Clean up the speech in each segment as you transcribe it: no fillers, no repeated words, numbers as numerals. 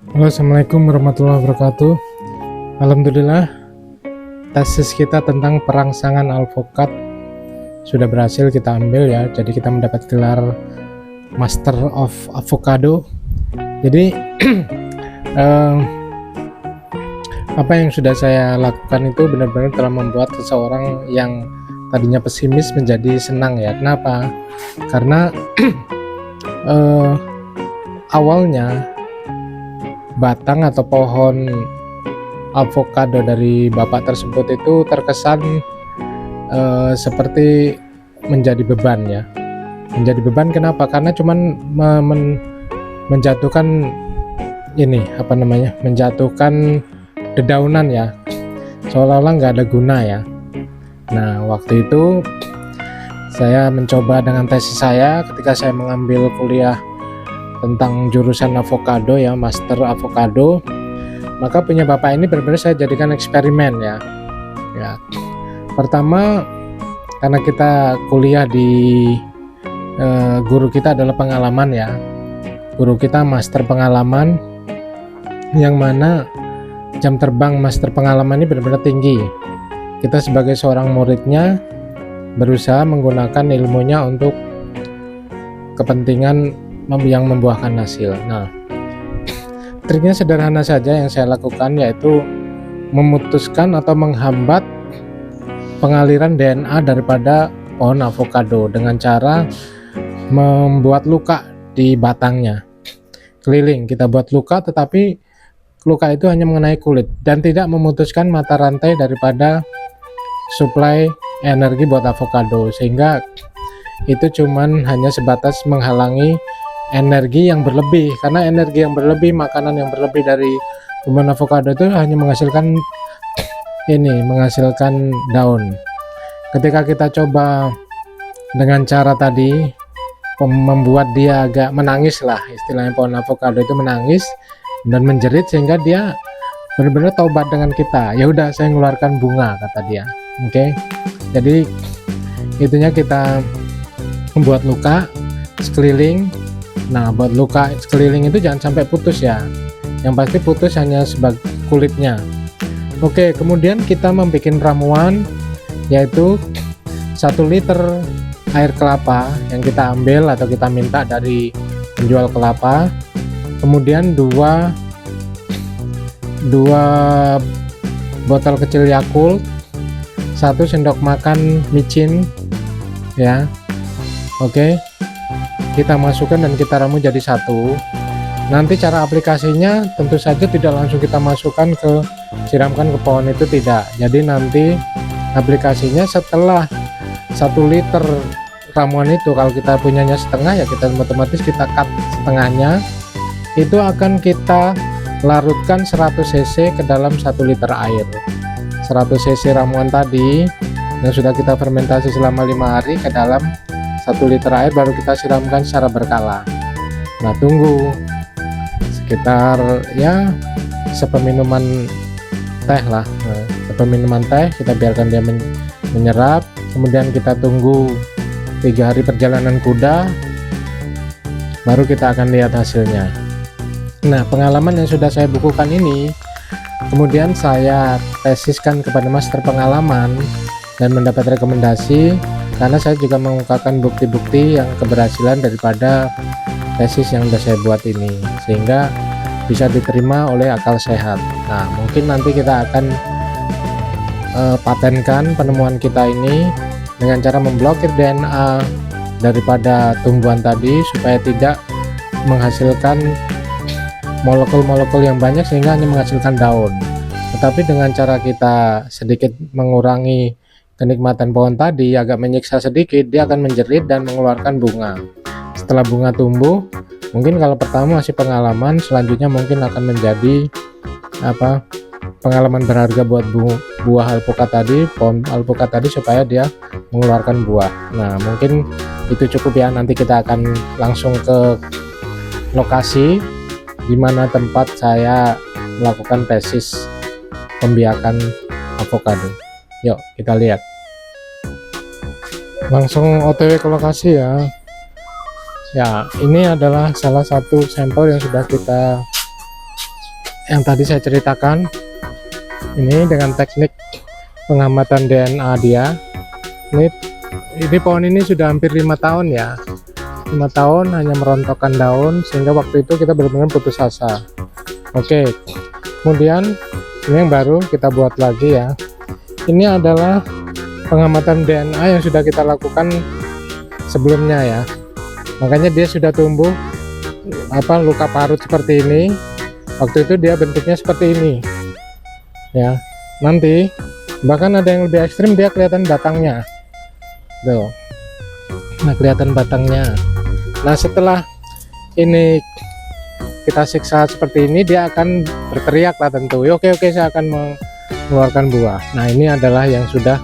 Halo, assalamualaikum warahmatullahi wabarakatuh. Alhamdulillah, tesis kita tentang perangsangan alpukat sudah berhasil kita ambil ya. Jadi kita mendapat gelar Master of Avocado. Jadi apa yang sudah saya lakukan itu benar-benar telah membuat seseorang yang tadinya pesimis menjadi senang ya. Kenapa? Karena awalnya batang atau pohon avocado dari bapak tersebut itu terkesan seperti menjadi beban ya. Menjadi beban kenapa? Karena cuman menjatuhkan menjatuhkan dedaunan ya, seolah-olah nggak ada guna ya. Nah, waktu itu saya mencoba dengan tesis saya ketika saya mengambil kuliah tentang jurusan avocado ya, Master Avocado. Maka punya bapak ini benar-benar saya jadikan eksperimen ya. Pertama, karena kita kuliah di guru kita adalah pengalaman ya. Guru kita master pengalaman, yang mana jam terbang master pengalaman ini benar-benar tinggi. Kita sebagai seorang muridnya berusaha menggunakan ilmunya untuk kepentingan yang membuahkan hasil. Nah, triknya sederhana saja yang saya lakukan, yaitu memutuskan atau menghambat pengaliran DNA daripada pohon avocado dengan cara membuat luka di batangnya. Keliling kita buat luka, tetapi luka itu hanya mengenai kulit dan tidak memutuskan mata rantai daripada suplai energi buat avocado, sehingga itu cuman hanya sebatas menghalangi energi yang berlebih. Karena energi yang berlebih, makanan yang berlebih dari tumbuhan avocado itu hanya menghasilkan daun. Ketika kita coba dengan cara tadi membuat dia agak menangis lah, istilahnya pohon avocado itu menangis dan menjerit sehingga dia benar-benar taubat dengan kita. Ya udah, saya mengeluarkan bunga, kata dia. Oke. Jadi itunya kita membuat luka sekeliling. Nah, buat luka sekeliling itu jangan sampai putus ya. Yang pasti putus hanya sebagai kulitnya. Oke, kemudian kita membuat ramuan, yaitu 1 liter air kelapa yang kita ambil atau kita minta dari penjual kelapa. Kemudian 2 botol kecil Yakult, 1 sendok makan micin ya. Oke, kita masukkan dan kita ramu jadi satu. Nanti cara aplikasinya tentu saja tidak langsung kita masukkan siramkan ke pohon itu, tidak. Jadi nanti aplikasinya setelah 1 liter ramuan itu, kalau kita punyanya setengah ya kita otomatis kita cut setengahnya. Itu akan kita larutkan 100 cc ke dalam 1 liter air. 100 cc ramuan tadi yang sudah kita fermentasi selama 5 hari ke dalam 1 liter air baru kita siramkan secara berkala. Nah, tunggu sekitar ya sepeminuman teh lah. Sepeminuman teh kita biarkan dia menyerap. Kemudian kita tunggu 3 hari perjalanan kuda, baru kita akan lihat hasilnya. Nah, pengalaman yang sudah saya bukukan ini kemudian saya tesiskan kepada master pengalaman dan mendapat rekomendasi, karena saya juga mengungkapkan bukti-bukti yang keberhasilan daripada tesis yang sudah saya buat ini, sehingga bisa diterima oleh akal sehat. Nah, mungkin nanti kita akan patenkan penemuan kita ini dengan cara memblokir DNA daripada tumbuhan tadi supaya tidak menghasilkan molekul-molekul yang banyak sehingga hanya menghasilkan daun. Tetapi dengan cara kita sedikit mengurangi kenikmatan pohon tadi, agak menyiksa sedikit, dia akan menjerit dan mengeluarkan bunga. Setelah bunga tumbuh, mungkin kalau pertama masih pengalaman, selanjutnya mungkin akan menjadi pengalaman berharga buat buah alpukat tadi, pohon alpukat tadi, supaya dia mengeluarkan buah. Nah, mungkin itu cukup ya. Nanti kita akan langsung ke lokasi di mana tempat saya melakukan tesis pembiakan avocado. Yuk kita lihat. Langsung OTW ke lokasi ya. Ya, ini adalah salah satu sampel yang sudah kita yang tadi saya ceritakan ini dengan teknik pengamatan DNA dia. Ini pohon ini sudah hampir 5 tahun ya, 5 tahun hanya merontokkan daun, sehingga waktu itu kita benar-benar putus asa. Oke, kemudian ini yang baru kita buat lagi ya. Ini adalah pengamatan DNA yang sudah kita lakukan sebelumnya ya, makanya dia sudah tumbuh luka parut seperti ini. Waktu itu dia bentuknya seperti ini ya. Nanti bahkan ada yang lebih ekstrim, dia kelihatan batangnya tuh. Nah, kelihatan batangnya. Nah, setelah ini kita siksa seperti ini, dia akan berteriak lah tentu, oke saya akan mengeluarkan buah. Nah, ini adalah yang sudah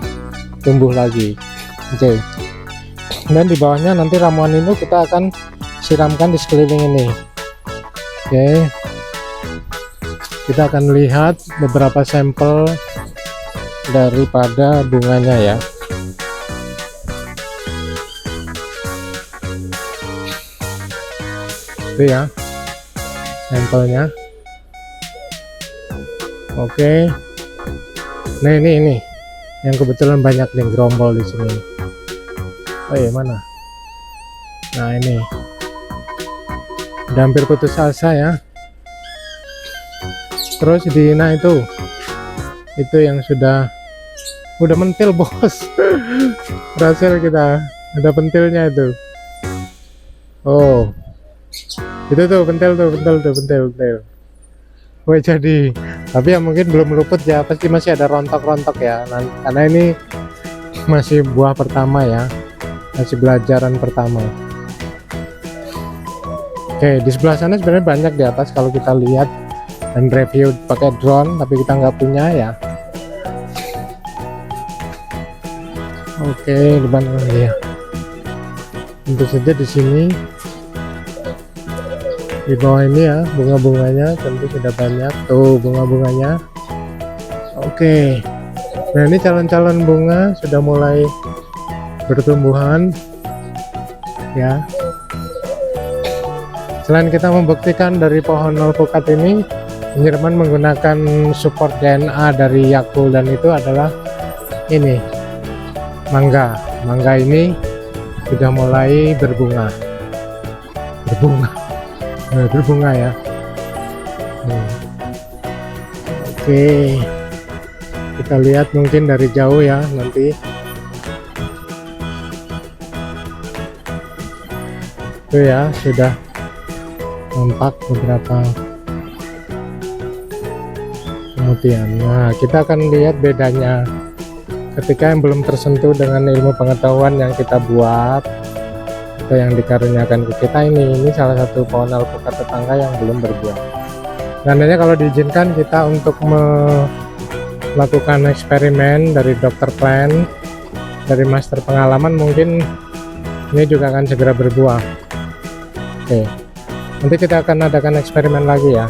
tumbuh lagi. Oke, dan di bawahnya nanti ramuan ini kita akan siramkan di sekeliling ini. Oke, kita akan lihat beberapa sampel daripada bunganya ya. Itu ya sampelnya. Oke, nah ini yang kebetulan banyak nih gerombol di sini. Oh iya, mana? Nah, ini udah hampir putus asa ya. Terus di itu yang udah mentil bos. Berhasil kita, ada pentilnya itu. Oh, itu tuh pentil. Wah, jadi, tapi ya mungkin belum luput ya, pasti masih ada rontok-rontok ya. Karena ini masih buah pertama ya, masih belajaran pertama. Oke, di sebelah sana sebenarnya banyak di atas kalau kita lihat dan review pakai drone, tapi kita nggak punya ya. Oke, di mana ya? Tentu saja di sini, di bawah ini ya, bunga-bunganya tentu sudah banyak tuh bunga-bunganya. Oke, nah ini calon-calon bunga sudah mulai bertumbuhan ya. Selain kita membuktikan dari pohon alpukat ini penyiraman menggunakan support DNA dari Yakult, dan itu adalah ini mangga ini sudah mulai berbunga ya. Oke, kita lihat mungkin dari jauh ya nanti. Itu ya, sudah nampak beberapa kemudian. Nah, kita akan lihat bedanya ketika yang belum tersentuh dengan ilmu pengetahuan yang kita buat atau yang dikaruniakan ke kita. Ini salah satu pohon alpukat tetangga yang belum berbuah. Seandainya kalau diizinkan kita untuk melakukan eksperimen dari dokter plant, dari master pengalaman, mungkin ini juga akan segera berbuah. Oke, nanti kita akan adakan eksperimen lagi ya.